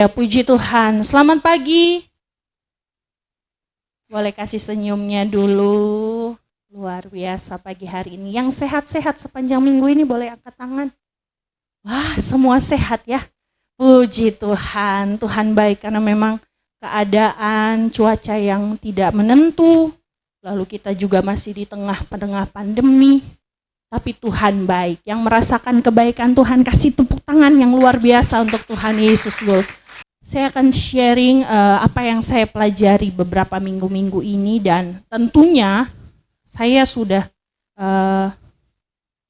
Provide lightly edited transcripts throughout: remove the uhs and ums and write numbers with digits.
Ya, puji Tuhan. Selamat pagi. Boleh kasih senyumnya dulu. Luar biasa pagi hari ini. Yang sehat-sehat sepanjang minggu ini boleh angkat tangan. Wah, semua sehat ya. Puji Tuhan. Tuhan baik karena memang keadaan cuaca yang tidak menentu. Lalu kita juga masih di tengah pandemi. Tapi Tuhan baik. Yang merasakan kebaikan Tuhan, kasih tepuk tangan yang luar biasa untuk Tuhan Yesus dulu. Saya akan sharing apa yang saya pelajari beberapa minggu-minggu ini, dan tentunya saya sudah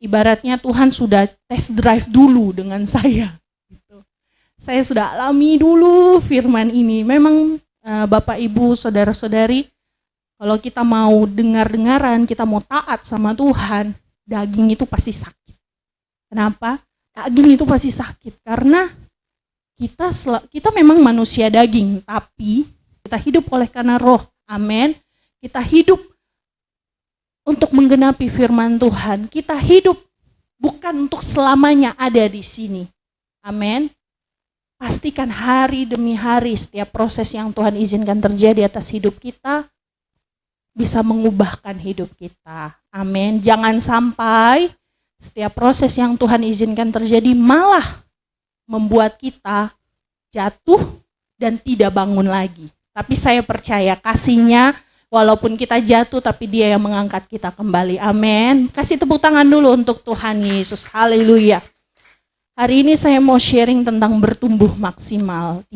ibaratnya Tuhan sudah test drive dulu dengan saya. Gitu. Saya sudah alami dulu firman ini. Memang Bapak Ibu, saudara-saudari, kalau kita mau dengar-dengaran, kita mau taat sama Tuhan, daging itu pasti sakit. Kenapa? Daging itu pasti sakit karena kita memang manusia daging, tapi kita hidup oleh karena roh. Amin. Kita hidup untuk menggenapi firman Tuhan. Kita hidup bukan untuk selamanya ada di sini. Amin. Pastikan hari demi hari setiap proses yang Tuhan izinkan terjadi atas hidup kita bisa mengubahkan hidup kita. Amin. Jangan sampai setiap proses yang Tuhan izinkan terjadi malah membuat kita jatuh dan tidak bangun lagi. Tapi saya percaya kasih-Nya, walaupun kita jatuh tapi Dia yang mengangkat kita kembali. Amin. Kasih tepuk tangan dulu untuk Tuhan Yesus. Haleluya. Hari ini saya mau sharing tentang bertumbuh maksimal.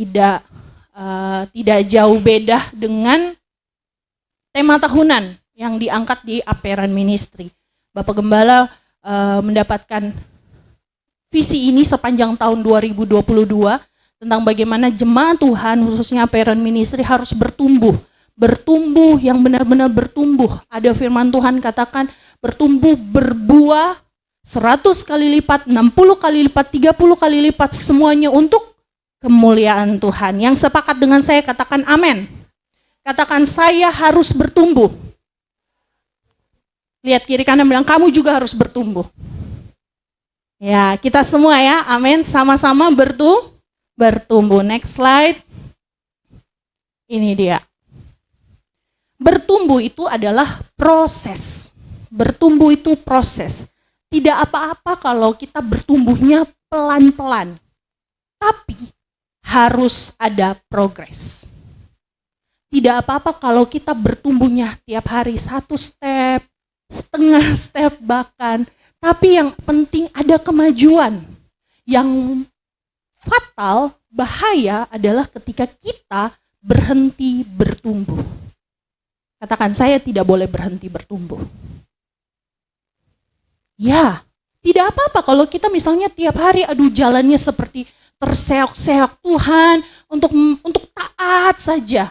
Tidak jauh beda dengan tema tahunan yang diangkat di Aperan Ministry. Bapak Gembala mendapatkan visi ini sepanjang tahun 2022 tentang bagaimana jemaat Tuhan khususnya Aperan Ministry harus bertumbuh yang benar-benar bertumbuh. Ada firman Tuhan katakan bertumbuh, berbuah 100 kali lipat, 60 kali lipat, 30 kali lipat, semuanya untuk kemuliaan Tuhan. Yang sepakat dengan saya katakan amin. Katakan saya harus bertumbuh. Lihat kiri kanan bilang kamu juga harus bertumbuh. Ya, kita semua ya, amin, sama-sama bertumbuh. Next slide. Ini dia. Bertumbuh itu adalah proses. Bertumbuh itu proses. Tidak apa-apa kalau kita bertumbuhnya pelan-pelan. Tapi harus ada progres. Tidak apa-apa kalau kita bertumbuhnya tiap hari 1 step, setengah step bahkan. Tapi yang penting ada kemajuan. Yang fatal, bahaya adalah ketika kita berhenti bertumbuh. Katakan, saya tidak boleh berhenti bertumbuh. Ya, tidak apa-apa kalau kita misalnya tiap hari jalannya seperti terseok-seok Tuhan untuk taat saja.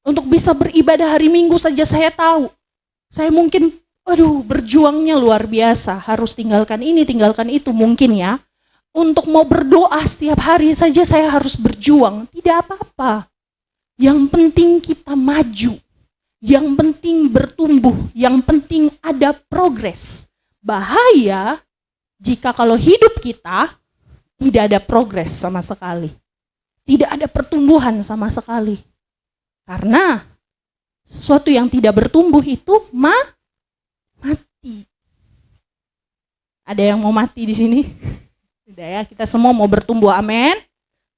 Untuk bisa beribadah hari Minggu saja saya tahu. Saya mungkin berjuangnya luar biasa, harus tinggalkan ini, tinggalkan itu mungkin ya. Untuk mau berdoa setiap hari saja saya harus berjuang, tidak apa-apa. Yang penting kita maju, yang penting bertumbuh, yang penting ada progres. Bahaya jika kalau hidup kita tidak ada progres sama sekali. Tidak ada pertumbuhan sama sekali. Karena sesuatu yang tidak bertumbuh itu mati. Ada yang mau mati di sini? Tidak ya, kita semua mau bertumbuh, amin.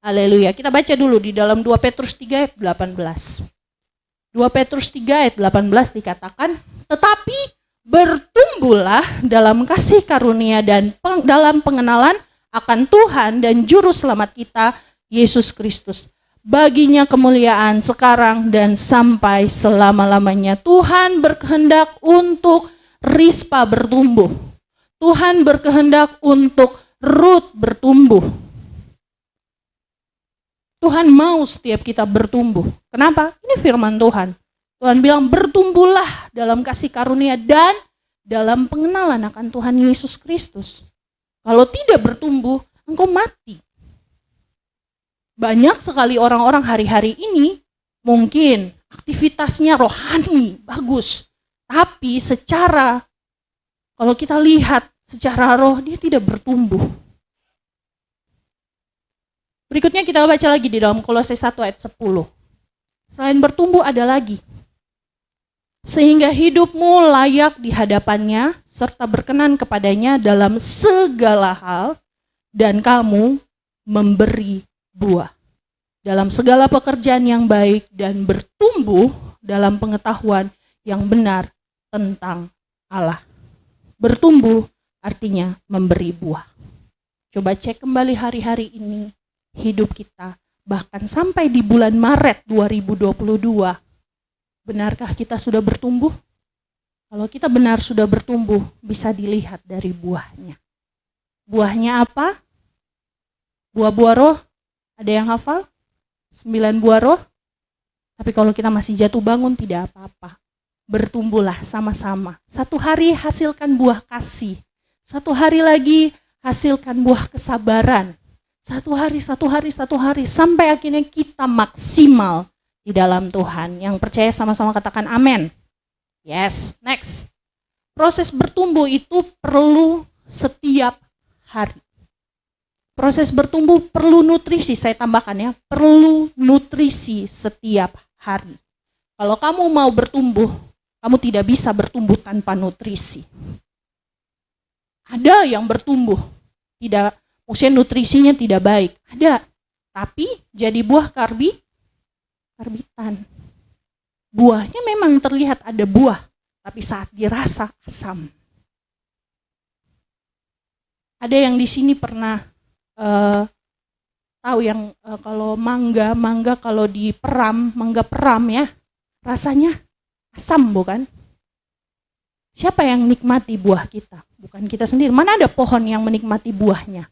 Haleluya. Kita baca dulu di dalam 2 Petrus 3 ayat 18. 2 Petrus 3 ayat 18 dikatakan, tetapi bertumbuhlah dalam kasih karunia dan dalam pengenalan akan Tuhan dan Juru Selamat kita, Yesus Kristus. Baginya kemuliaan sekarang dan sampai selama-lamanya. Tuhan berkehendak untuk Rispa bertumbuh. Tuhan berkehendak untuk Ruth bertumbuh. Tuhan mau setiap kita bertumbuh. Kenapa? Ini firman Tuhan. Tuhan bilang bertumbuhlah dalam kasih karunia dan dalam pengenalan akan Tuhan Yesus Kristus. Kalau tidak bertumbuh, engkau mati. Banyak sekali orang-orang hari-hari ini mungkin aktivitasnya rohani, bagus. Tapi kalau kita lihat secara roh, dia tidak bertumbuh. Berikutnya kita baca lagi di dalam Kolose 1 ayat 10. Selain bertumbuh ada lagi. Sehingga hidupmu layak di hadapannya serta berkenan kepadanya dalam segala hal dan kamu memberi buah. Dalam segala pekerjaan yang baik dan bertumbuh dalam pengetahuan yang benar tentang Allah. Bertumbuh artinya memberi buah. Coba cek kembali hari-hari ini hidup kita, bahkan sampai di bulan Maret 2022. Benarkah kita sudah bertumbuh? Kalau kita benar sudah bertumbuh, bisa dilihat dari buahnya. Buahnya apa? Buah-buah roh. Ada yang hafal? 9 buah roh. Tapi kalau kita masih jatuh bangun, tidak apa-apa. Bertumbuhlah sama-sama. Satu hari hasilkan buah kasih. Satu hari lagi hasilkan buah kesabaran. Satu hari, sampai akhirnya kita maksimal di dalam Tuhan. Yang percaya sama-sama katakan amin. Yes, next. Proses bertumbuh itu perlu setiap hari. Proses bertumbuh perlu nutrisi, saya tambahkan ya, perlu nutrisi setiap hari. Kalau kamu mau bertumbuh, kamu tidak bisa bertumbuh tanpa nutrisi. Ada yang bertumbuh, tidak, maksudnya nutrisinya tidak baik. Ada, tapi jadi buah karbitan. Buahnya memang terlihat ada buah, tapi saat dirasa asam. Ada yang di sini pernah tahu yang kalau mangga kalau mangga peram ya, rasanya asam bukan? Siapa yang nikmati buah kita? Bukan kita sendiri. Mana ada pohon yang menikmati buahnya?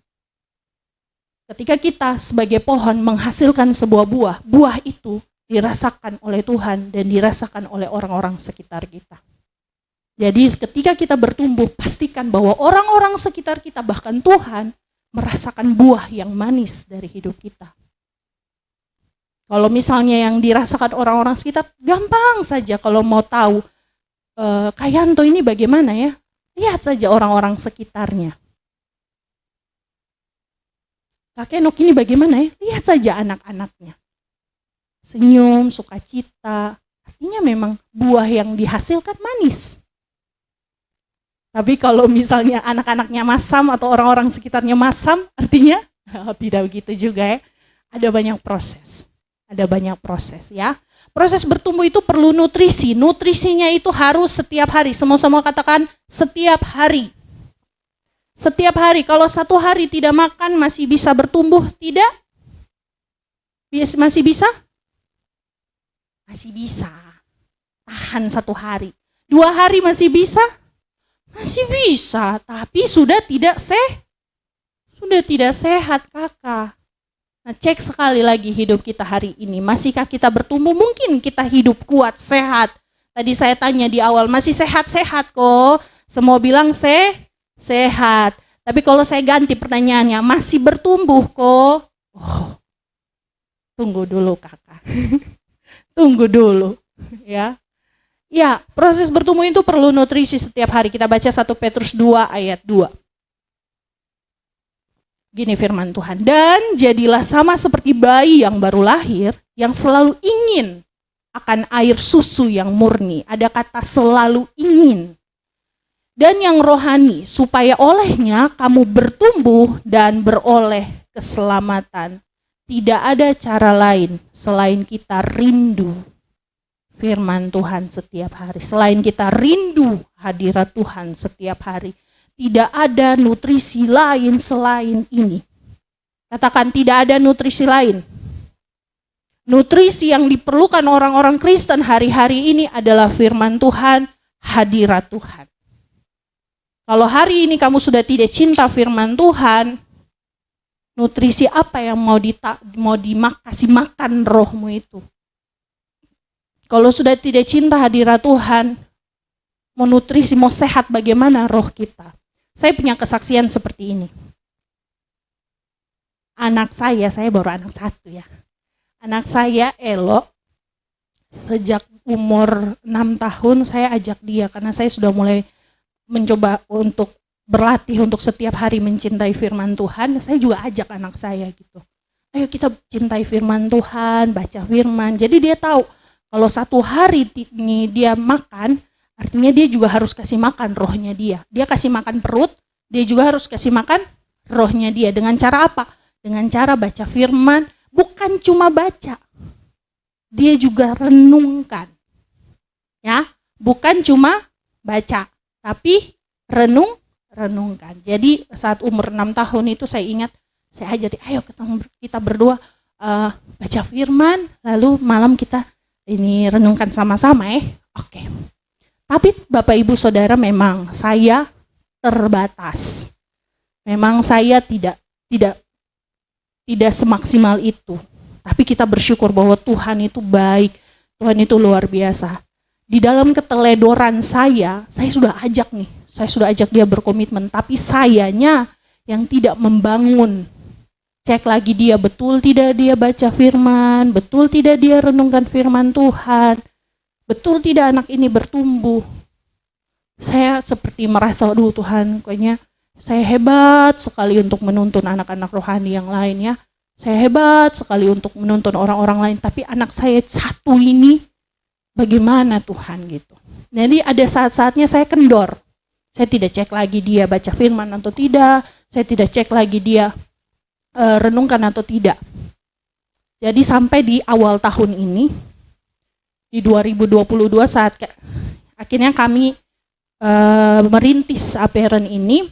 Ketika kita sebagai pohon menghasilkan sebuah buah, buah itu dirasakan oleh Tuhan dan dirasakan oleh orang-orang sekitar kita. Jadi ketika kita bertumbuh, pastikan bahwa orang-orang sekitar kita, bahkan Tuhan, merasakan buah yang manis dari hidup kita. Kalau misalnya yang dirasakan orang-orang sekitar, gampang saja kalau mau tahu Kak Yanto ini bagaimana ya, lihat saja orang-orang sekitarnya. Kak Enok ini bagaimana ya, lihat saja anak-anaknya. Senyum, sukacita, artinya memang buah yang dihasilkan manis. Tapi kalau misalnya anak-anaknya masam atau orang-orang sekitarnya masam, artinya tidak begitu juga ya. Ada banyak proses. Ada banyak proses ya. Proses bertumbuh itu perlu nutrisi. Nutrisinya itu harus setiap hari. Semua-semua katakan setiap hari. Setiap hari. Kalau satu hari tidak makan masih bisa bertumbuh? Tidak? Masih bisa? Masih bisa. Tahan satu hari. 2 hari masih bisa? Masih bisa, tapi sudah tidak sehat kakak. Nah, cek sekali lagi hidup kita hari ini. Masihkah kita bertumbuh? Mungkin kita hidup kuat, sehat. Tadi saya tanya di awal, masih sehat-sehat kok. Semua bilang sehat. Tapi kalau saya ganti pertanyaannya, masih bertumbuh kok? Oh, tunggu dulu kakak. Tunggu dulu ya. Ya, proses bertumbuh itu perlu nutrisi setiap hari. Kita baca 1 Petrus 2 ayat 2. Gini firman Tuhan, dan jadilah sama seperti bayi yang baru lahir, yang selalu ingin akan air susu yang murni. Ada kata selalu ingin. Dan yang rohani, supaya olehnya kamu bertumbuh dan beroleh keselamatan. Tidak ada cara lain selain kita rindu firman Tuhan setiap hari. Selain kita rindu hadirat Tuhan setiap hari. Tidak ada nutrisi lain selain ini. Katakan tidak ada nutrisi lain. Nutrisi yang diperlukan orang-orang Kristen hari-hari ini adalah firman Tuhan, hadirat Tuhan. Kalau hari ini kamu sudah tidak cinta firman Tuhan, nutrisi apa yang mau kasih makan rohmu itu? Kalau sudah tidak cinta hadirat Tuhan, mau nutrisi, mau sehat bagaimana roh kita? Saya punya kesaksian seperti ini. Anak saya baru anak 1 ya. Anak saya Elo, sejak umur 6 tahun saya ajak dia, karena saya sudah mulai mencoba untuk berlatih untuk setiap hari mencintai firman Tuhan. Saya juga ajak anak saya gitu. ayo kita cintai firman Tuhan, baca firman. Jadi dia tahu kalau satu hari ini dia makan, artinya dia juga harus kasih makan rohnya dia. Dia kasih makan perut, dia juga harus kasih makan rohnya dia. Dengan cara apa? Dengan cara baca firman, bukan cuma baca. Dia juga renungkan. Ya, bukan cuma baca, tapi renungkan. Jadi saat umur 6 tahun itu saya ingat, saya ajari, ayo kita berdua baca firman, lalu malam kita ini renungkan sama-sama ya. Oke. Tapi Bapak Ibu Saudara, memang saya terbatas. Memang saya tidak semaksimal itu. Tapi kita bersyukur bahwa Tuhan itu baik, Tuhan itu luar biasa. Di dalam keteledoran saya sudah ajak dia berkomitmen, tapi sayanya yang tidak membangun. Cek lagi dia, betul tidak dia baca firman, betul tidak dia renungkan firman Tuhan, betul tidak anak ini bertumbuh. Saya seperti merasa, aduh Tuhan, kayaknya saya hebat sekali untuk menuntun anak-anak rohani yang lain ya. Saya hebat sekali untuk menuntun orang-orang lain, tapi anak saya satu ini bagaimana Tuhan gitu. Jadi ada saat-saatnya saya kendor. Saya tidak cek lagi dia baca firman atau tidak, saya tidak cek lagi dia renungkan atau tidak. Jadi sampai di awal tahun ini, di 2022 saat akhirnya kami merintis APRN ini,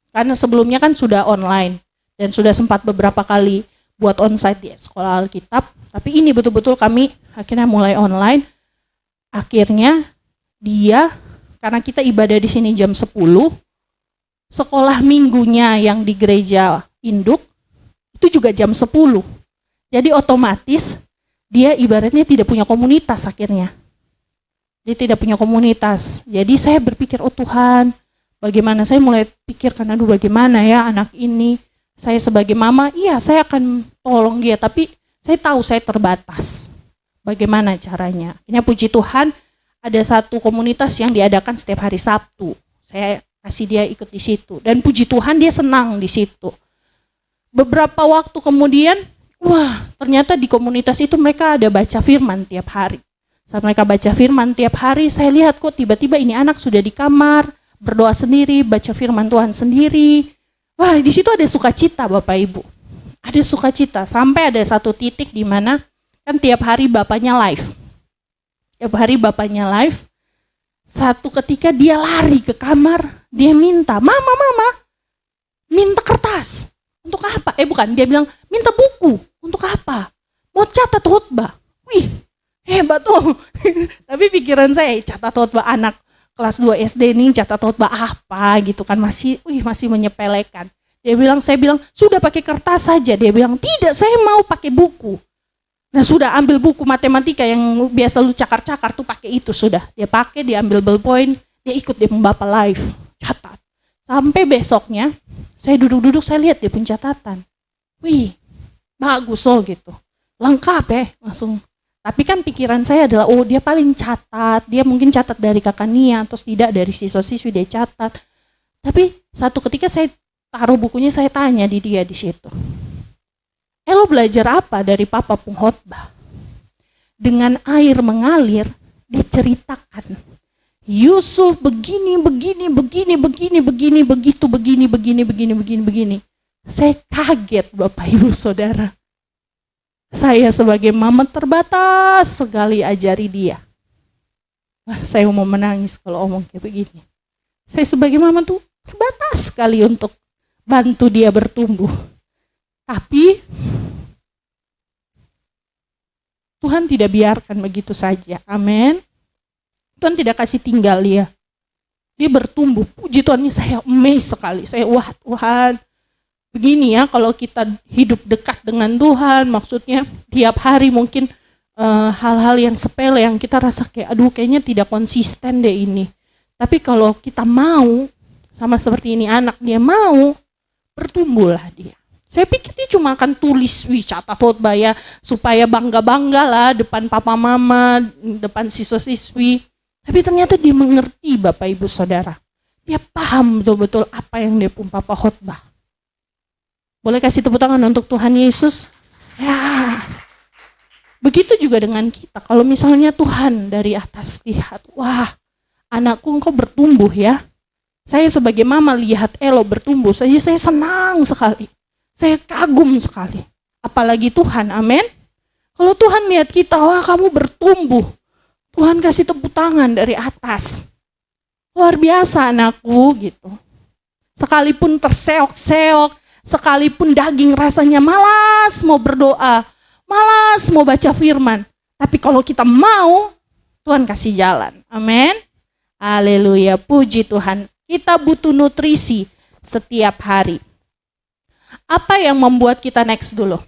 karena sebelumnya kan sudah online dan sudah sempat beberapa kali buat onsite di sekolah Alkitab, tapi ini betul-betul kami akhirnya mulai online. Akhirnya dia, karena kita ibadah di sini jam 10, sekolah minggunya yang di gereja induk itu juga jam 10. Jadi otomatis dia ibaratnya tidak punya komunitas akhirnya. Dia tidak punya komunitas. Jadi saya berpikir, oh Tuhan, bagaimana, saya mulai pikirkan, aduh bagaimana ya anak ini. Saya sebagai mama, iya saya akan tolong dia, tapi saya tahu saya terbatas. Bagaimana caranya? Akhirnya puji Tuhan, ada satu komunitas yang diadakan setiap hari Sabtu. Saya kasih dia ikut di situ. Dan puji Tuhan dia senang di situ. Beberapa waktu kemudian, wah ternyata di komunitas itu mereka ada baca firman tiap hari. Saat mereka baca firman tiap hari, saya lihat kok tiba-tiba ini anak sudah di kamar, berdoa sendiri, baca firman Tuhan sendiri. Wah, di situ ada sukacita Bapak Ibu. Ada sukacita, sampai ada satu titik di mana kan tiap hari bapaknya live. Tiap hari bapaknya live. Satu ketika dia lari ke kamar, dia minta, "Mama, minta kertas." Untuk apa? Bukan, dia bilang, "Minta buku." Untuk apa? Mau catat khotbah. Wih, hebat tuh. Tapi pikiran saya, catat khotbah anak kelas 2 SD nih, catat khotbah apa gitu kan, masih menyepelekan. Saya bilang, "Sudah pakai kertas saja." Dia bilang, "Tidak, saya mau pakai buku." Nah sudah, ambil buku matematika yang biasa lu cakar-cakar tuh, pakai itu sudah. Dia pakai, dia ambil ballpoint, dia ikut, dia membaca live, catat. Sampai besoknya, saya duduk-duduk, saya lihat dia punya catatan. Wih, bagus loh gitu. Lengkap ya, langsung. Tapi kan pikiran saya adalah, oh dia paling catat, dia mungkin catat dari kakak Nia, atau tidak dari siswa-siswi dia catat. Tapi satu ketika saya taruh bukunya, saya tanya di dia di situ. Lo belajar apa dari Papa pengkhotbah? Dengan air mengalir, diceritakan. Yusuf begini, begini. Saya kaget Bapak Ibu Saudara. Saya sebagai mama terbatas sekali ajari dia. Wah, saya mau menangis kalau omong kayak begini. Saya sebagai mama tuh terbatas sekali untuk bantu dia bertumbuh. Tapi Tuhan tidak biarkan begitu saja. Amin. Tuhan tidak kasih tinggal dia. Dia bertumbuh. Puji Tuhan, saya amazed sekali. Saya, wah Tuhan, begini ya kalau kita hidup dekat dengan Tuhan, maksudnya tiap hari mungkin hal-hal yang sepele yang kita rasa kayak, aduh kayaknya tidak konsisten deh ini. Tapi kalau kita mau, sama seperti ini anak, dia mau, bertumbuhlah dia. Saya pikir dia cuma akan tulis, catat khotbah ya, supaya bangga-bangga lah depan papa mama, depan siswa-siswi. Tapi ternyata dia mengerti Bapak Ibu Saudara. Dia paham betul-betul apa yang dia pun papa khotbah. Boleh kasih tepuk tangan untuk Tuhan Yesus? Ya, begitu juga dengan kita. Kalau misalnya Tuhan dari atas lihat, wah, anakku engkau bertumbuh ya. Saya sebagai mama lihat Elo bertumbuh, saya senang sekali. Saya kagum sekali. Apalagi Tuhan, amin. Kalau Tuhan lihat kita, wah kamu bertumbuh. Tuhan kasih tepuk tangan dari atas. Luar biasa anakku gitu. Sekalipun terseok-seok, sekalipun daging rasanya malas mau berdoa, malas mau baca firman. Tapi kalau kita mau, Tuhan kasih jalan. Amin. Haleluya, puji Tuhan. Kita butuh nutrisi setiap hari. Apa yang membuat kita next dulu?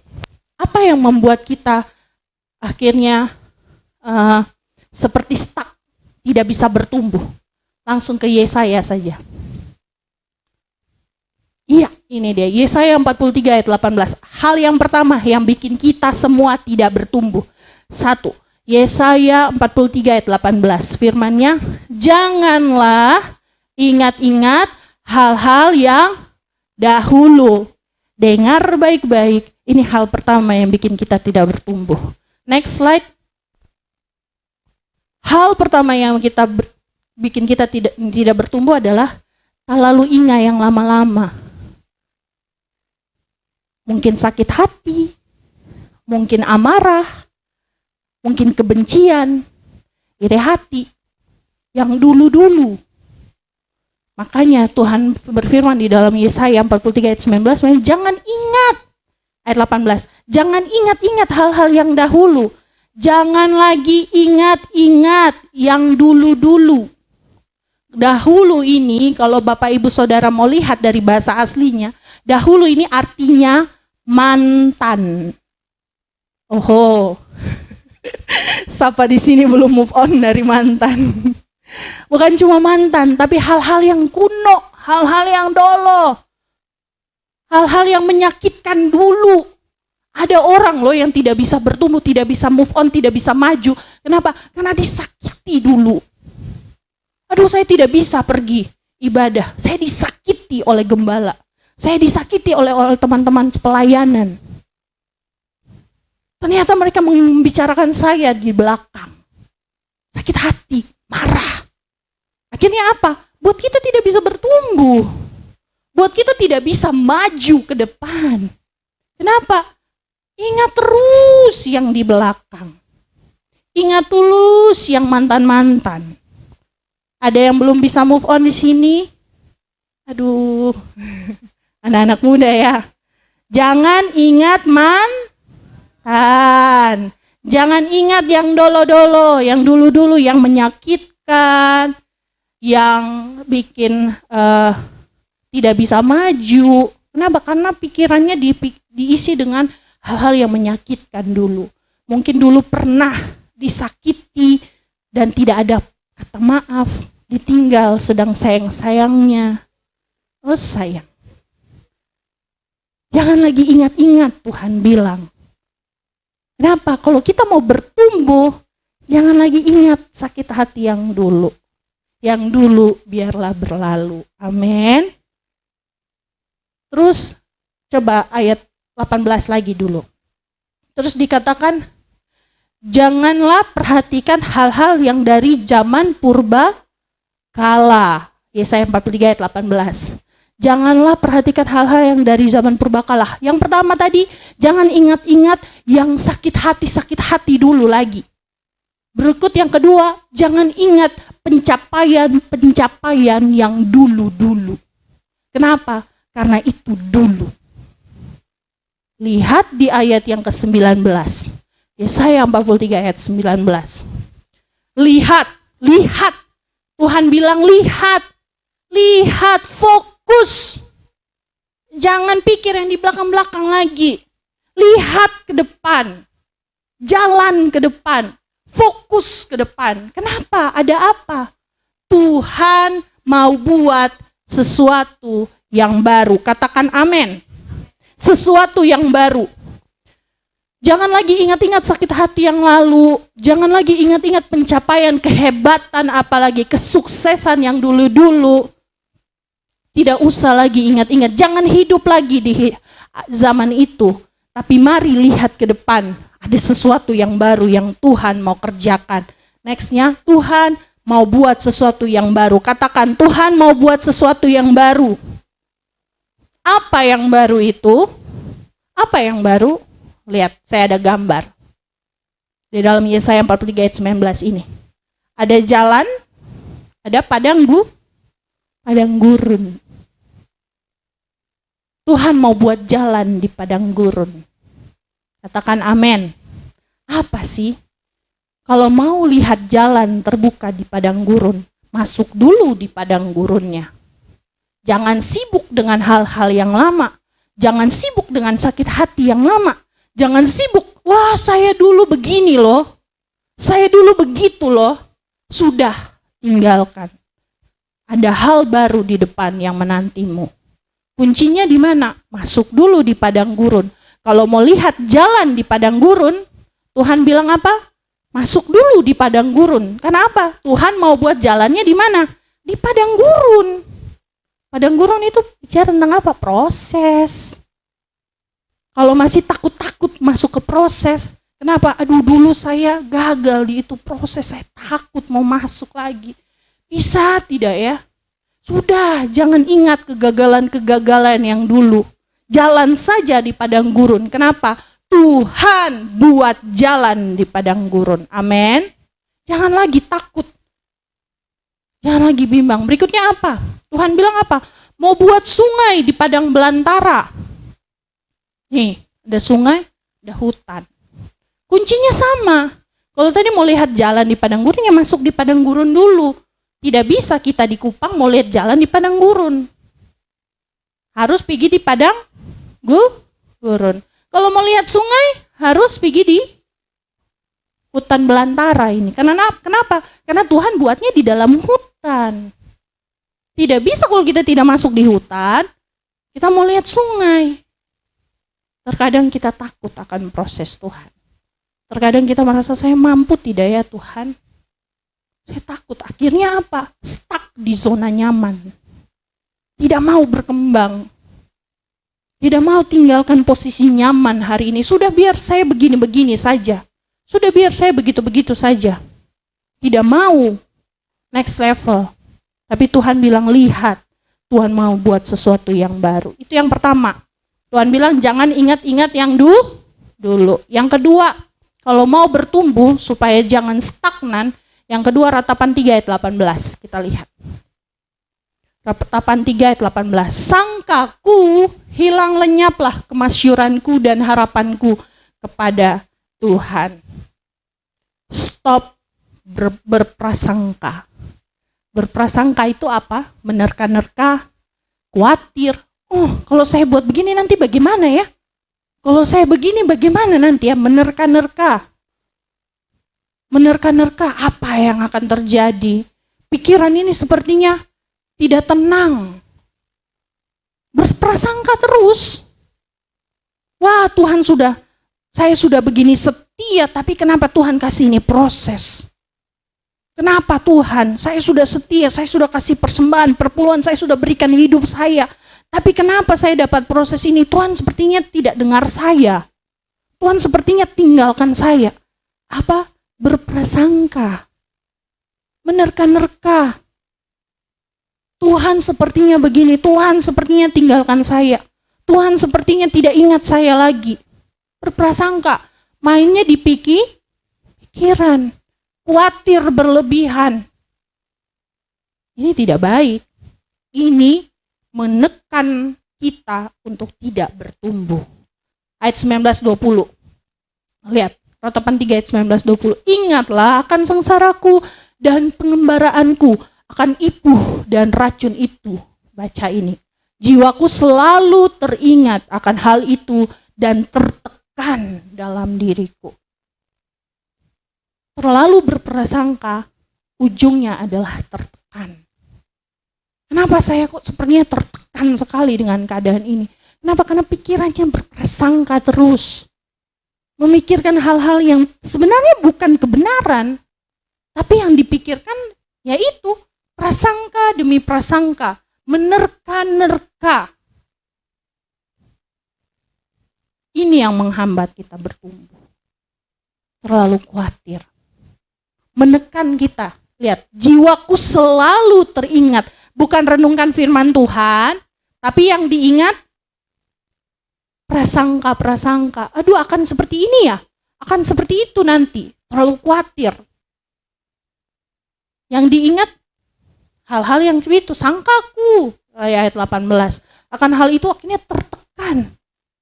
Apa yang membuat kita akhirnya seperti stuck, tidak bisa bertumbuh? Langsung ke Yesaya saja. Iya, ini dia. Yesaya 43 ayat 18. Hal yang pertama yang bikin kita semua tidak bertumbuh. 1. Yesaya 43 ayat 18. Firman-Nya, janganlah ingat-ingat hal-hal yang dahulu. Dengar baik-baik. Ini hal pertama yang bikin kita tidak bertumbuh. Next slide. Hal pertama yang bikin kita tidak bertumbuh adalah terlalu ingat yang lama-lama. Mungkin sakit hati, mungkin amarah, mungkin kebencian, iri hati, yang dulu-dulu. Makanya Tuhan berfirman di dalam Yesaya 43 ayat 19, jangan ingat, ayat 18, jangan ingat-ingat hal-hal yang dahulu. Jangan lagi ingat-ingat yang dulu-dulu. Dahulu ini, kalau Bapak Ibu Saudara mau lihat dari bahasa aslinya, dahulu ini artinya mantan. Oho, siapa di sini belum move on dari mantan? Bukan cuma mantan, tapi hal-hal yang kuno, hal-hal yang dolo, hal-hal yang menyakitkan dulu. Ada orang loh yang tidak bisa bertumbuh, tidak bisa move on, tidak bisa maju. Kenapa? Karena disakiti dulu. Aduh, saya tidak bisa pergi ibadah. Saya disakiti oleh gembala. Saya disakiti oleh teman-teman pelayanan. Ternyata mereka membicarakan saya di belakang. Sakit hati, marah. Akhirnya apa? Buat kita tidak bisa bertumbuh. Buat kita tidak bisa maju ke depan. Kenapa? Ingat terus yang di belakang. Ingat terus yang mantan-mantan. Ada yang belum bisa move on di sini? Aduh, anak-anak muda ya. Jangan ingat mantan. Jangan ingat yang dolo-dolo, yang dulu-dulu, yang menyakitkan, yang bikin tidak bisa maju. Kenapa? Karena pikirannya diisi dengan hal-hal yang menyakitkan dulu. Mungkin dulu pernah disakiti dan tidak ada kata maaf, ditinggal sedang sayang-sayangnya. Oh sayang. Jangan lagi ingat-ingat, Tuhan bilang. Kenapa? Kalau kita mau bertumbuh, jangan lagi ingat sakit hati yang dulu. Yang dulu biarlah berlalu. Amin. Terus coba ayat 18 lagi dulu. Terus dikatakan, janganlah perhatikan hal-hal yang dari zaman purba kala. Yesaya 43 ayat 18. Janganlah perhatikan hal-hal yang dari zaman purbakala. Yang pertama tadi, jangan ingat-ingat yang sakit hati dulu lagi. Berikut yang kedua, jangan ingat pencapaian yang dulu-dulu. Kenapa? Karena itu dulu. Lihat di ayat yang ke-19. Yesaya 43 ayat 19. Lihat. Tuhan bilang lihat, fokus. Jangan pikir yang di belakang-belakang lagi. Lihat ke depan. Jalan ke depan. Fokus ke depan. Kenapa? Ada apa? Tuhan mau buat sesuatu yang baru. Katakan amin. Sesuatu yang baru. Jangan lagi ingat-ingat sakit hati yang lalu. Jangan lagi ingat-ingat pencapaian, kehebatan, apalagi kesuksesan yang dulu-dulu. Tidak usah lagi ingat-ingat. Jangan hidup lagi di zaman itu. Tapi mari lihat ke depan, ada sesuatu yang baru yang Tuhan mau kerjakan. Nextnya, Tuhan mau buat sesuatu yang baru. Katakan, Tuhan mau buat sesuatu yang baru. Apa yang baru itu? Apa yang baru? Lihat, saya ada gambar. Di dalam Yesaya 43 ayat 19 ini. Ada jalan, ada padang gurun. Tuhan mau buat jalan di padang gurun. Katakan amin. Apa sih? Kalau mau lihat jalan terbuka di padang gurun, masuk dulu di padang gurunnya. Jangan sibuk dengan hal-hal yang lama. Jangan sibuk dengan sakit hati yang lama. Jangan sibuk, wah saya dulu begini loh. Saya dulu begitu loh. Sudah, tinggalkan. Ada hal baru di depan yang menantimu. Kuncinya di mana? Masuk dulu di padang gurun. Kalau mau lihat jalan di padang gurun, Tuhan bilang apa? Masuk dulu di padang gurun. Karena apa? Tuhan mau buat jalannya di mana? Di padang gurun. Padang gurun itu bicara tentang apa? Proses. Kalau masih takut-takut masuk ke proses, kenapa? Aduh dulu saya gagal di itu proses, saya takut mau masuk lagi. Bisa tidak ya? Sudah, jangan ingat kegagalan-kegagalan yang dulu. Jalan saja di padang gurun. Kenapa? Tuhan buat jalan di padang gurun. Amin. Jangan lagi takut. Jangan lagi bimbang. Berikutnya apa? Tuhan bilang apa? Mau buat sungai di padang belantara. Nih, ada sungai, ada hutan. Kuncinya sama. Kalau tadi mau lihat jalan di padang gurun, ya masuk di padang gurun dulu. Tidak bisa kita di Kupang mau lihat jalan di padang gurun. Harus pergi di padang gurun. Kalau mau lihat sungai, harus pergi di hutan belantara ini. Kenapa? Karena Tuhan buatnya di dalam hutan. Tidak bisa kalau kita tidak masuk di hutan, kita mau lihat sungai. Terkadang kita takut akan proses Tuhan. Terkadang kita merasa, saya mampu tidak ya Tuhan? Saya takut, akhirnya apa? Stuck di zona nyaman. Tidak mau berkembang. Tidak mau tinggalkan posisi nyaman hari ini. Sudah biar saya begini-begini saja. Sudah biar saya begitu-begitu saja. Tidak mau next level. Tapi Tuhan bilang, lihat. Tuhan mau buat sesuatu yang baru. Itu yang pertama. Tuhan bilang, jangan ingat-ingat yang dulu. Yang kedua, kalau mau bertumbuh supaya jangan stagnan, yang kedua Ratapan 3 ayat 18, kita lihat. Ratapan 3 ayat 18. Sangkaku hilang lenyaplah kemasyuranku dan harapanku kepada Tuhan. Stop berprasangka. Berprasangka itu apa? Menerka-nerka, khawatir. Oh, kalau saya buat begini nanti bagaimana ya? Kalau saya begini bagaimana nanti ya? Menerka-nerka. Menerka-nerka apa yang akan terjadi. Pikiran ini sepertinya tidak tenang. Berprasangka terus. Wah Tuhan saya sudah begini setia, tapi kenapa Tuhan kasih ini proses? Kenapa Tuhan? Saya sudah setia, saya sudah kasih persembahan, perpuluhan, saya sudah berikan hidup saya. Tapi kenapa saya dapat proses ini? Tuhan sepertinya tidak dengar saya. Tuhan sepertinya tinggalkan saya. Apa? Berprasangka, menerka-nerka. Tuhan sepertinya begini, Tuhan sepertinya tinggalkan saya. Tuhan sepertinya tidak ingat saya lagi. Berprasangka, mainnya di pikiran, khawatir berlebihan. Ini tidak baik. Ini menekan kita untuk tidak bertumbuh. Ayat 19-20. Lihat. Ratapan 3 ayat 19-20. Ingatlah akan sengsaraku dan pengembaraanku, akan ipuh dan racun itu. Baca ini. Jiwaku selalu teringat akan hal itu dan tertekan dalam diriku. Terlalu berprasangka, ujungnya adalah tertekan. Kenapa saya kok sepertinya tertekan sekali dengan keadaan ini? Kenapa? Karena pikirannya berprasangka terus. Memikirkan hal-hal yang sebenarnya bukan kebenaran, tapi yang dipikirkan yaitu prasangka demi prasangka, menerka-nerka. Ini yang menghambat kita bertumbuh. Terlalu khawatir. Menekan kita. Lihat, jiwaku selalu teringat. Bukan renungkan firman Tuhan, tapi yang diingat prasangka-prasangka. Aduh, akan seperti ini ya? Akan seperti itu nanti. Terlalu khawatir. Yang diingat hal-hal yang itu, sangkaku. Ayat 18. Akan hal itu akhirnya tertekan.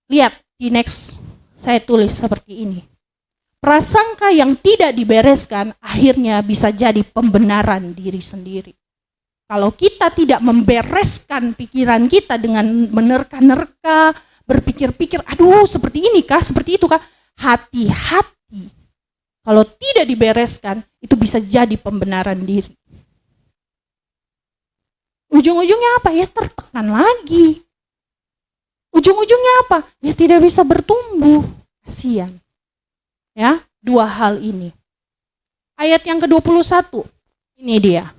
Lihat, di next saya tulis seperti ini. Prasangka yang tidak dibereskan akhirnya bisa jadi pembenaran diri sendiri. Kalau kita tidak membereskan pikiran kita dengan menerka-nerka, berpikir-pikir, aduh seperti ini kah, seperti itu kah, hati-hati. Kalau tidak dibereskan, itu bisa jadi pembenaran diri. Ujung-ujungnya apa? Ya tertekan lagi. Ujung-ujungnya apa? Ya tidak bisa bertumbuh. Kasihan. Ya, dua hal ini. Ayat yang ke-21. Ini dia.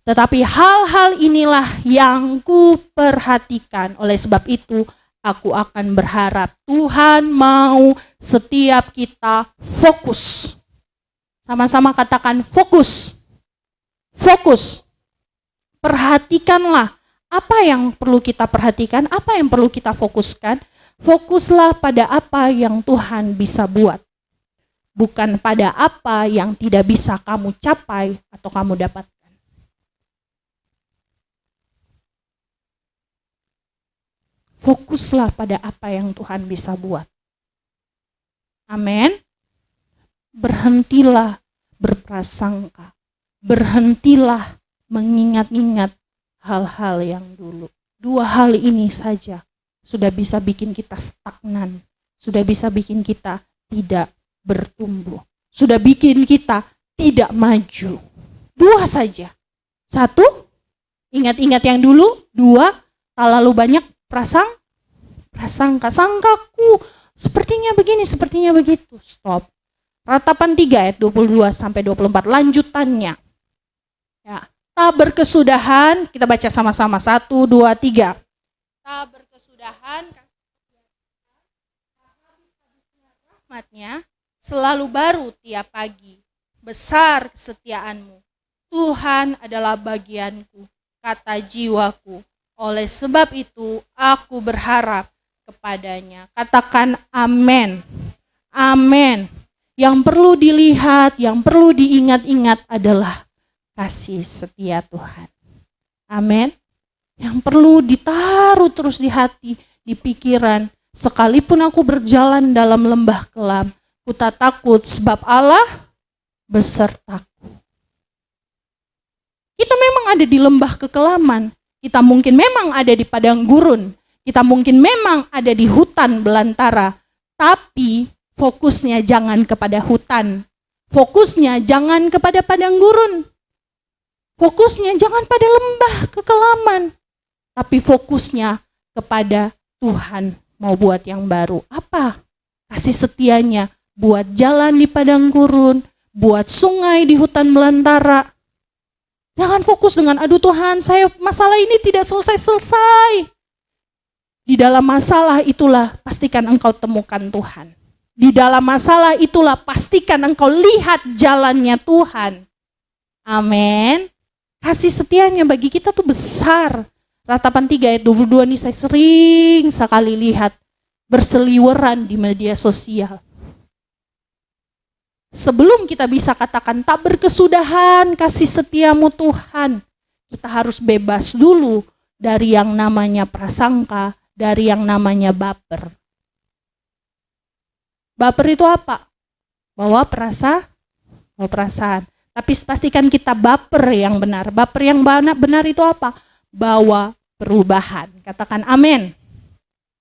Tetapi hal-hal inilah yang kuperhatikan. Oleh sebab itu, aku akan berharap Tuhan mau setiap kita fokus. Sama-sama katakan fokus. Fokus. Perhatikanlah apa yang perlu kita perhatikan, apa yang perlu kita fokuskan. Fokuslah pada apa yang Tuhan bisa buat. Bukan pada apa yang tidak bisa kamu capai atau kamu dapatkan. Fokuslah pada apa yang Tuhan bisa buat. Amin. Berhentilah berprasangka. Berhentilah mengingat-ingat hal-hal yang dulu. Dua hal ini saja sudah bisa bikin kita stagnan. Sudah bisa bikin kita tidak bertumbuh. Sudah bikin kita tidak maju. Dua saja. Satu, ingat-ingat yang dulu. Dua, terlalu banyak prasangka. Sangkaku, sepertinya begini, sepertinya begitu. Stop. Ratapan 3 ayat 22 sampai 24. Lanjutannya. Ya. Tak berkesudahan, kita baca sama-sama. 1, 2, 3. Tak berkesudahan, rahmatnya selalu baru tiap pagi. Besar kesetiaanmu. Tuhan adalah bagianku, kata jiwaku. Oleh sebab itu, aku berharap kepadanya. Katakan amin. Amin. Yang perlu dilihat, yang perlu diingat-ingat adalah kasih setia Tuhan. Amin. Yang perlu ditaruh terus di hati, di pikiran. Sekalipun aku berjalan dalam lembah kelam, ku tak takut sebab Allah besertaku. Kita memang ada di lembah kekelaman. Kita mungkin memang ada di padang gurun. Kita mungkin memang ada di hutan belantara. Tapi fokusnya jangan kepada hutan. Fokusnya jangan kepada padang gurun. Fokusnya jangan pada lembah kekelaman. Tapi fokusnya kepada Tuhan mau buat yang baru. Apa? Kasih setianya buat jalan di padang gurun, buat sungai di hutan belantara. Jangan fokus dengan, aduh Tuhan, saya masalah ini tidak selesai-selesai. Di dalam masalah itulah pastikan engkau temukan Tuhan. Di dalam masalah itulah pastikan engkau lihat jalannya Tuhan. Amin. Kasih setianya bagi kita tuh besar. Ratapan 3 ayat 22 ini saya sering sekali lihat berseliweran di media sosial. Sebelum kita bisa katakan tak berkesudahan kasih setiamu Tuhan, kita harus bebas dulu dari yang namanya prasangka, dari yang namanya baper. Baper itu apa? Bawa perasaan. Tapi pastikan kita baper yang benar. Baper yang benar itu apa? Bawa perubahan. Katakan amin.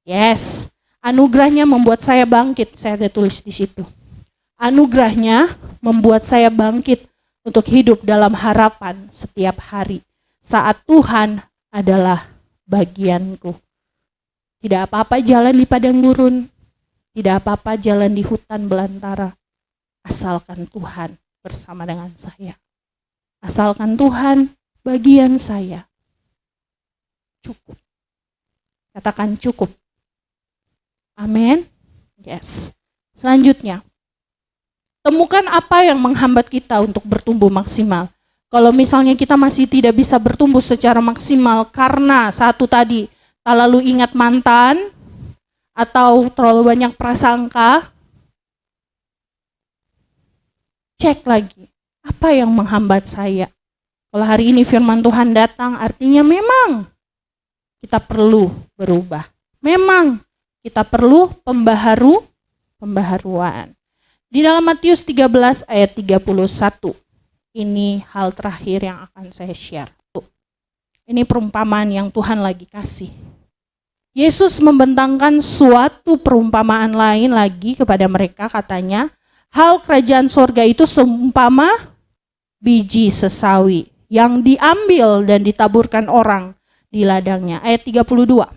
Yes. Anugerahnya membuat saya bangkit. Saya ada tulis di situ. Anugerahnya membuat saya bangkit untuk hidup dalam harapan setiap hari. Saat Tuhan adalah bagianku. Tidak apa-apa jalan di padang gurun. Tidak apa-apa jalan di hutan belantara. Asalkan Tuhan bersama dengan saya. Asalkan Tuhan bagian saya. Cukup. Katakan cukup. Amin. Yes. Selanjutnya, temukan apa yang menghambat kita untuk bertumbuh maksimal. Kalau misalnya kita masih tidak bisa bertumbuh secara maksimal karena satu tadi, tak lalu ingat mantan, atau terlalu banyak prasangka, cek lagi, apa yang menghambat saya? Kalau hari ini firman Tuhan datang, artinya memang kita perlu berubah. Memang kita perlu pembaharuan. Di dalam Matius 13 ayat 31, ini hal terakhir yang akan saya share. Ini perumpamaan yang Tuhan lagi kasih. Yesus membentangkan suatu perumpamaan lain lagi kepada mereka, katanya, hal kerajaan sorga itu seumpama biji sesawi yang diambil dan ditaburkan orang di ladangnya. Ayat 32.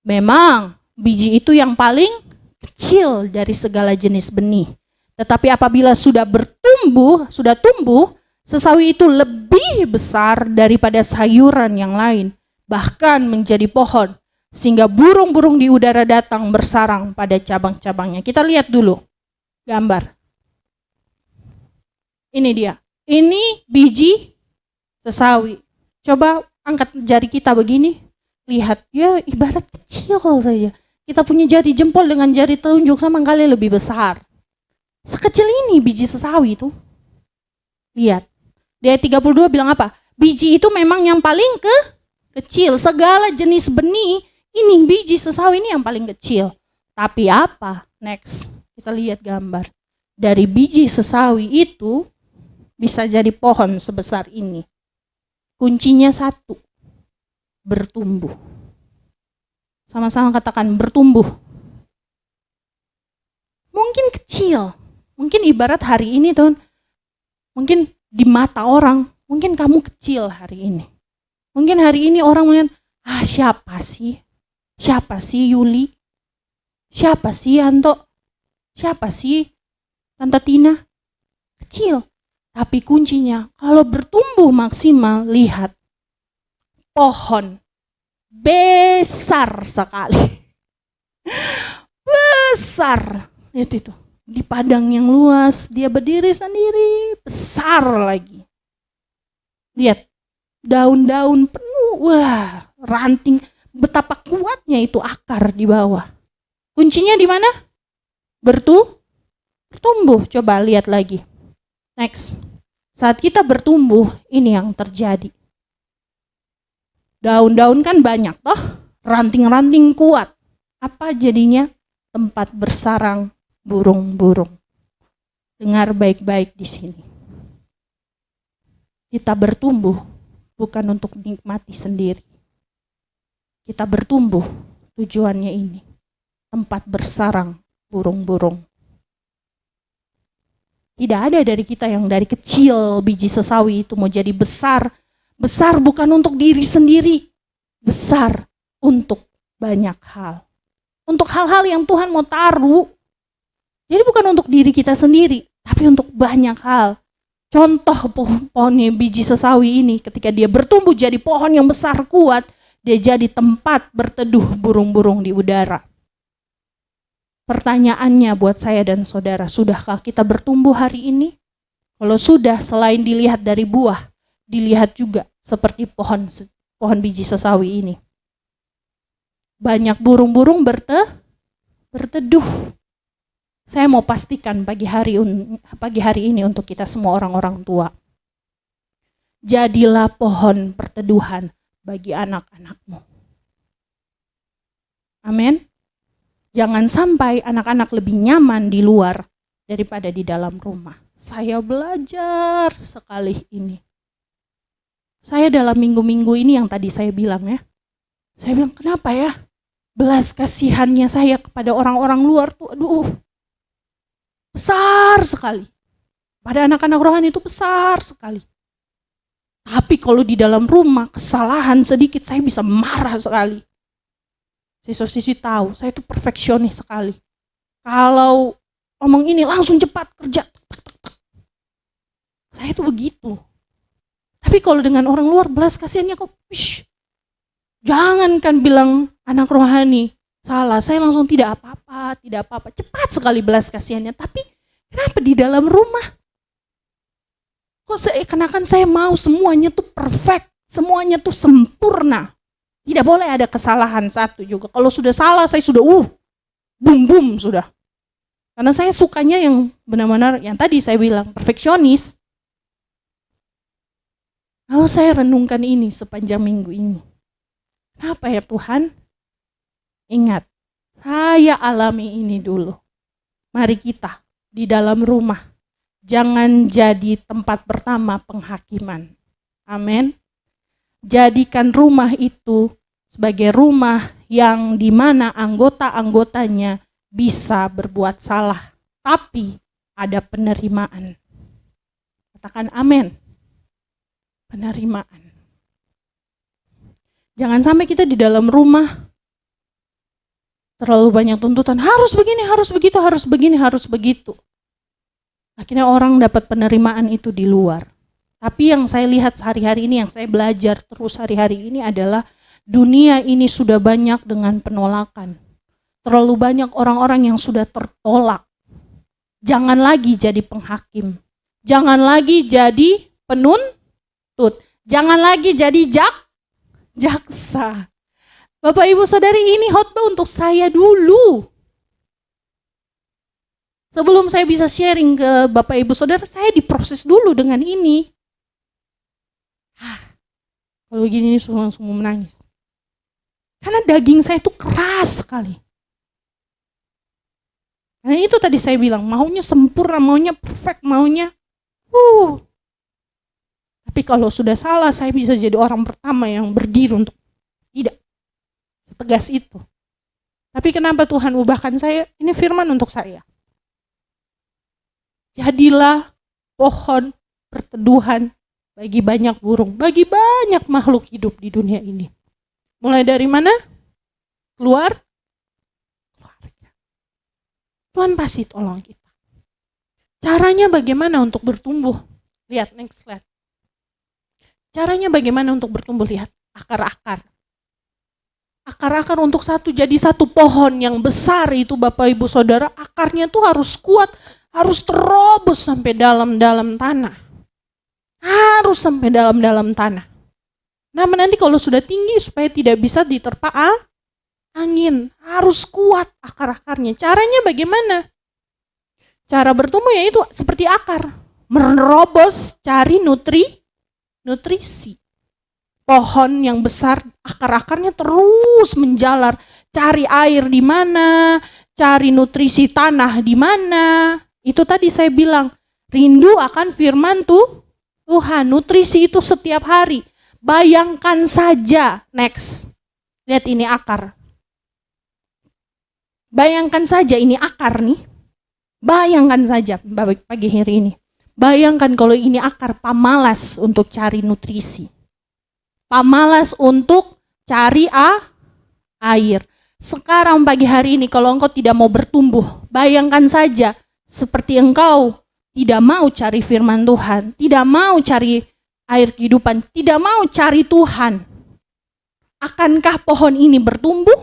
Memang biji itu yang paling kecil dari segala jenis benih. Tetapi apabila sudah tumbuh, sesawi itu lebih besar daripada sayuran yang lain, bahkan menjadi pohon, sehingga burung-burung di udara datang bersarang pada cabang-cabangnya. Kita lihat dulu gambar. Ini dia. Ini biji sesawi. Coba angkat jari kita begini. Lihat, ya ibarat kecil saja. Kita punya jari jempol dengan jari telunjuk sama kali lebih besar. Sekecil ini biji sesawi itu. Lihat. Di ayat 32 bilang apa? Biji itu memang yang paling kecil. Segala jenis benih, ini biji sesawi ini yang paling kecil. Tapi apa? Next. Kita lihat gambar. Dari biji sesawi itu bisa jadi pohon sebesar ini. Kuncinya satu. Bertumbuh. Sama-sama katakan bertumbuh. Mungkin kecil. Mungkin ibarat hari ini Tuhan, mungkin di mata orang, mungkin kamu kecil hari ini. Mungkin hari ini orang melihat, siapa sih? Siapa sih Yuli? Siapa sih Yanto? Siapa sih Tante Tina? Kecil. Tapi kuncinya, kalau bertumbuh maksimal, lihat. Pohon. Besar sekali. Besar. Lihat itu. Di padang yang luas, dia berdiri sendiri, besar lagi. Lihat, daun-daun penuh, wah, ranting, betapa kuatnya itu akar di bawah. Kuncinya di mana? Bertumbuh. Coba lihat lagi. Next. Saat kita bertumbuh, ini yang terjadi. Daun-daun kan banyak toh, ranting-ranting kuat. Apa jadinya? Tempat bersarang burung-burung. Dengar baik-baik di sini. Kita bertumbuh bukan untuk nikmati sendiri. Kita bertumbuh tujuannya ini. Tempat bersarang burung-burung. Tidak ada dari kita yang dari kecil biji sesawi itu mau jadi besar. Besar bukan untuk diri sendiri. Besar untuk banyak hal. Untuk hal-hal yang Tuhan mau taruh. Jadi bukan untuk diri kita sendiri, tapi untuk banyak hal. Contoh pohonnya biji sesawi ini, ketika dia bertumbuh jadi pohon yang besar kuat, dia jadi tempat berteduh burung-burung di udara. Pertanyaannya buat saya dan saudara, sudahkah kita bertumbuh hari ini? Kalau sudah, selain dilihat dari buah, dilihat juga seperti pohon biji sesawi ini. Banyak burung-burung berteduh. Saya mau pastikan pagi hari ini untuk kita semua orang-orang tua. Jadilah pohon perteduhan bagi anak-anakmu. Amin. Jangan sampai anak-anak lebih nyaman di luar daripada di dalam rumah. Saya belajar sekali ini. Saya dalam minggu-minggu ini yang tadi saya bilang ya. Saya bilang kenapa ya? Belas kasihannya saya kepada orang-orang luar tuh besar sekali. Pada anak-anak rohani itu besar sekali. Tapi kalau di dalam rumah kesalahan sedikit saya bisa marah sekali. Siswa-siswi tahu saya itu perfeksionis sekali. Kalau ngomong ini langsung cepat kerja. Saya itu begitu. Tapi kalau dengan orang luar belas kasihannya kok, jangankan bilang anak rohani, salah, saya langsung tidak apa-apa. Cepat sekali belas kasihannya. Tapi kenapa di dalam rumah? Kok seakan-akan saya mau semuanya tuh perfect, semuanya tuh sempurna. Tidak boleh ada kesalahan satu juga. Kalau sudah salah, saya sudah bum sudah. Karena saya sukanya yang benar-benar, yang tadi saya bilang, perfeksionis. Lalu saya renungkan ini sepanjang minggu ini. Kenapa ya Tuhan? Ingat, saya alami ini dulu. Mari kita di dalam rumah, jangan jadi tempat pertama penghakiman. Amin. Jadikan rumah itu sebagai rumah yang dimana anggota-anggotanya bisa berbuat salah, tapi ada penerimaan. Katakan amin. Penerimaan. Jangan sampai kita di dalam rumah terlalu banyak tuntutan, harus begini, harus begitu, harus begini, harus begitu. Akhirnya orang dapat penerimaan itu di luar. Tapi yang saya lihat sehari-hari ini, yang saya belajar terus hari-hari ini adalah dunia ini sudah banyak dengan penolakan. Terlalu banyak orang-orang yang sudah tertolak. Jangan lagi jadi penghakim. Jangan lagi jadi penuntut. Jangan lagi jadi jaksa. Bapak Ibu Saudari, ini khotbah untuk saya dulu. Sebelum saya bisa sharing ke Bapak Ibu Saudara, saya diproses dulu dengan ini. Kalau gini langsung menangis. Karena daging saya itu keras sekali. Nah itu tadi saya bilang, maunya sempurna, maunya perfect, maunya Tapi kalau sudah salah, saya bisa jadi orang pertama yang berdiri untuk tidak. Tegas itu. Tapi kenapa Tuhan ubahkan saya? Ini firman untuk saya. Jadilah pohon perteduhan bagi banyak burung, bagi banyak makhluk hidup di dunia ini. Mulai dari mana? Keluarga. Tuhan pasti tolong kita. Caranya bagaimana untuk bertumbuh? Lihat, next slide. Caranya bagaimana untuk bertumbuh? Lihat, akar-akar. Akar-akar untuk jadi satu pohon yang besar itu Bapak Ibu Saudara, akarnya tuh harus kuat, harus terobos sampai dalam-dalam tanah. Harus sampai dalam-dalam tanah. Nah, nanti kalau sudah tinggi supaya tidak bisa diterpa angin, harus kuat akar-akarnya. Caranya bagaimana? Cara bertumbuh yaitu seperti akar, menerobos, cari nutrisi. Pohon yang besar, akar-akarnya terus menjalar, cari air di mana, cari nutrisi tanah di mana. Itu tadi saya bilang, rindu akan firman Tuhan, nutrisi itu setiap hari. Bayangkan saja, next, lihat ini akar. Bayangkan saja ini akar nih. Bayangkan saja pagi hari ini. Bayangkan kalau ini akar pamalas untuk cari nutrisi. Pamalas untuk cari air. Sekarang pagi hari ini kalau engkau tidak mau bertumbuh, bayangkan saja seperti engkau tidak mau cari firman Tuhan, tidak mau cari air kehidupan, tidak mau cari Tuhan. Akankah pohon ini bertumbuh?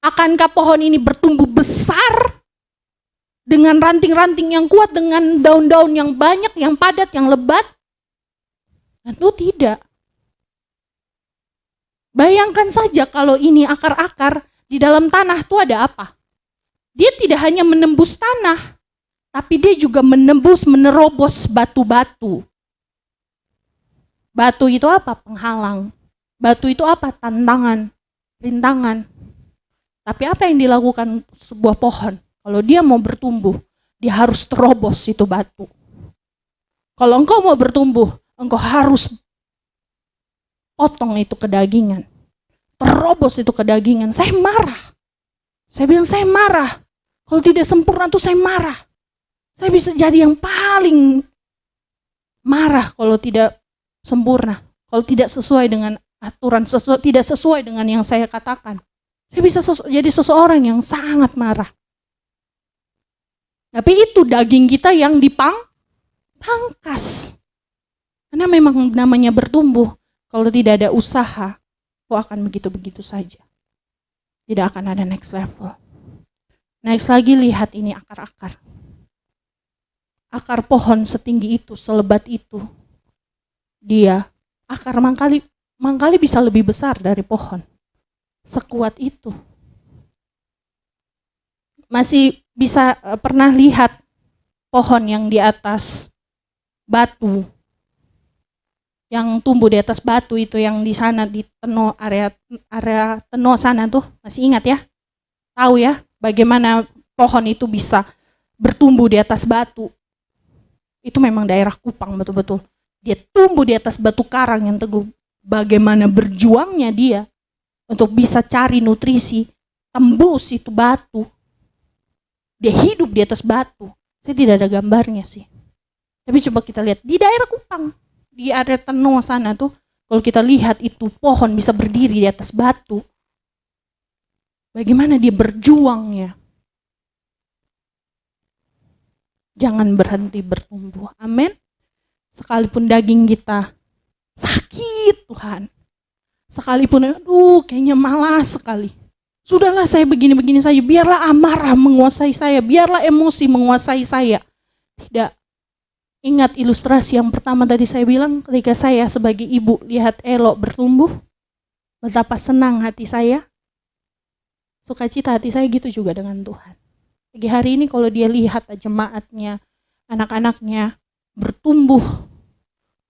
Akankah pohon ini bertumbuh besar dengan ranting-ranting yang kuat, dengan daun-daun yang banyak, yang padat, yang lebat? Tentu tidak. Bayangkan saja kalau ini akar-akar di dalam tanah itu ada apa? Dia tidak hanya menembus tanah, tapi dia juga menerobos batu-batu. Batu itu apa? Penghalang. Batu itu apa? Tantangan, rintangan. Tapi apa yang dilakukan sebuah pohon? Kalau dia mau bertumbuh, dia harus terobos itu batu. Kalau engkau mau bertumbuh, engkau harus potong itu kedagingan. Terobos itu kedagingan. Saya marah. Saya bilang saya marah. Kalau tidak sempurna tuh saya marah. Saya bisa jadi yang paling marah kalau tidak sempurna. Kalau tidak sesuai dengan aturan, tidak sesuai dengan yang saya katakan. Saya bisa jadi seseorang yang sangat marah. Tapi itu daging kita yang dipangkas. Karena memang namanya bertumbuh. Kalau tidak ada usaha, kok akan begitu-begitu saja. tidak akan ada next level. Next lagi, lihat ini akar-akar. Akar pohon setinggi itu, selebat itu. Dia, akar mangkali bisa lebih besar dari pohon. Sekuat itu. Masih bisa pernah lihat pohon yang di atas batu, yang tumbuh di atas batu itu, yang di sana di Teno, area Teno sana tuh, masih ingat ya? Tahu ya bagaimana pohon itu bisa bertumbuh di atas batu? Itu memang daerah Kupang betul-betul. Dia tumbuh di atas batu karang yang teguh. Bagaimana berjuangnya dia untuk bisa cari nutrisi, tembus itu batu. Dia hidup di atas batu. Saya tidak ada gambarnya sih. Tapi coba kita lihat di daerah Kupang, di area Teno sana tuh, kalau kita lihat itu pohon bisa berdiri di atas batu. Bagaimana dia berjuangnya. Jangan berhenti bertumbuh. Amin. Sekalipun daging kita sakit Tuhan. Sekalipun kayaknya malas sekali. Sudahlah saya begini-begini saja, biarlah amarah menguasai saya, biarlah emosi menguasai saya. Tidak. Ingat ilustrasi yang pertama tadi saya bilang, ketika saya sebagai ibu lihat Elo bertumbuh, betapa senang hati saya, sukacita hati saya, gitu juga dengan Tuhan. Pagi hari ini kalau dia lihat jemaatnya, anak-anaknya bertumbuh,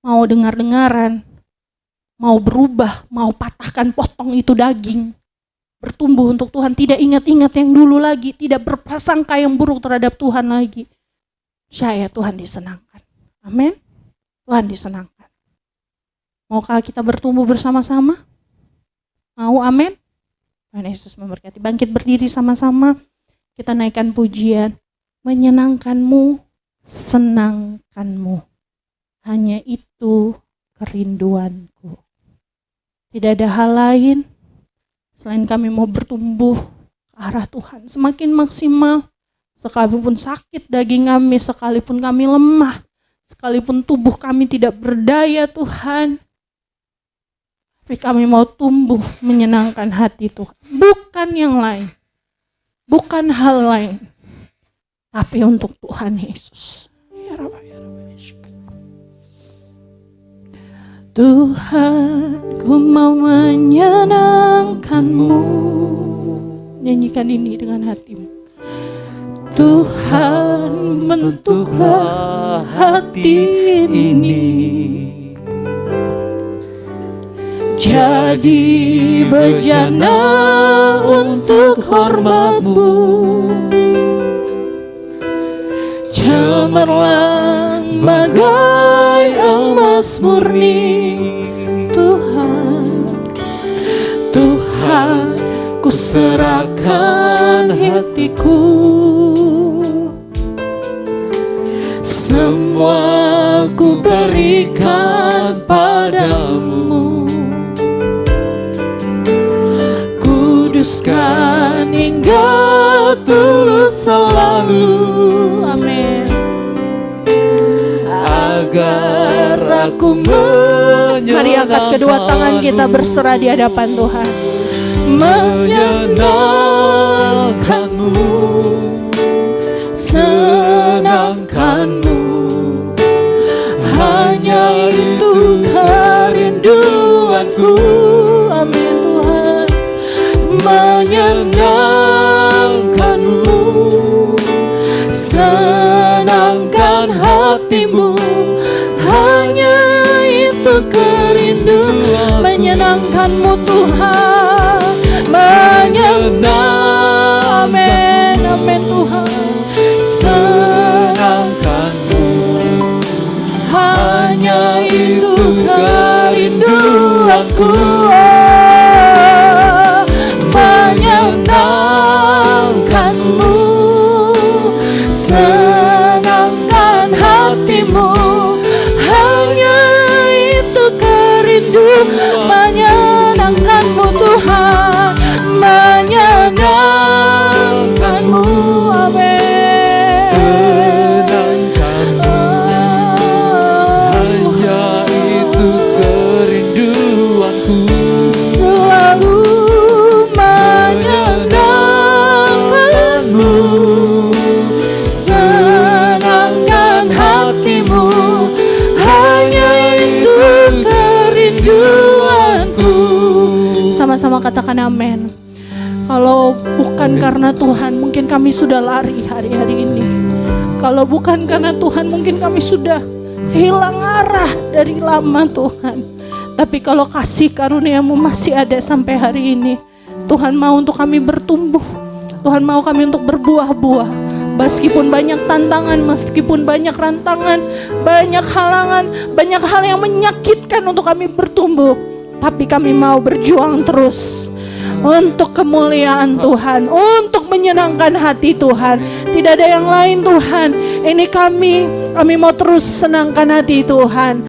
mau dengar-dengaran, mau berubah, mau patahkan potong itu daging, bertumbuh untuk Tuhan, tidak ingat-ingat yang dulu lagi, tidak berprasangka yang buruk terhadap Tuhan lagi. Saya Tuhan disenangkan. Amin. Tuhan disenangkan. Maukah kita bertumbuh bersama-sama? Mau, amin. Tuhan Yesus memberkati. Bangkit berdiri sama-sama. Kita naikkan pujian. Menyenangkanmu, senangkanmu. Hanya itu kerinduanku. Tidak ada hal lain selain kami mau bertumbuh ke arah Tuhan semakin maksimal. Sekalipun sakit daging kami, sekalipun kami lemah, sekalipun tubuh kami tidak berdaya Tuhan, tapi kami mau tumbuh menyenangkan hati Tuhan. Bukan yang lain, bukan hal lain, tapi untuk Tuhan Yesus. Tuhan, ku mau menyenangkanmu. Nyanyikan ini dengan hatimu. Tuhan, bentuklah hati ini jadi bejana untuk hormat-Mu. Cemerlang bagai emas murni. Tuhan, Tuhan, ku serahkan hatiku. Semua ku berikan padamu. Kuduskan hingga tulus selalu. Amin. Agar aku menyenangkan. Mari angkat kedua tangan kita berserah di hadapan Tuhan. Menyenangkanmu, senangkanmu, hanya itu kerinduanku. Amin Tuhan. Menyenangkanmu, senangkan hatimu, hanya itu kerinduan. Menyenangkanmu Tuhan, menyenangkan. Amin, amin Tuhan. Senangkanmu, hanya itu kerinduanku. Menyenangkanmu, senangkan hatimu, hanya itu kerinduan. Menyenangkanmu Tuhan, menyenangkanmu. Amin. Senangkanmu, hanya itu kerinduanku. katakan amin. Kalau bukan karena Tuhan, mungkin kami sudah lari hari-hari ini. Kalau bukan karena Tuhan, mungkin kami sudah hilang arah dari lama Tuhan. Tapi kalau kasih karunia-Mu masih ada sampai hari ini, Tuhan mau untuk kami bertumbuh. Tuhan mau kami untuk berbuah-buah. Meskipun banyak tantangan, meskipun banyak rantangan, banyak halangan, banyak hal yang menyakitkan untuk kami bertumbuh, tapi kami mau berjuang terus untuk kemuliaan Tuhan, untuk menyenangkan hati Tuhan. Tidak ada yang lain Tuhan. Ini kami mau terus senangkan hati Tuhan.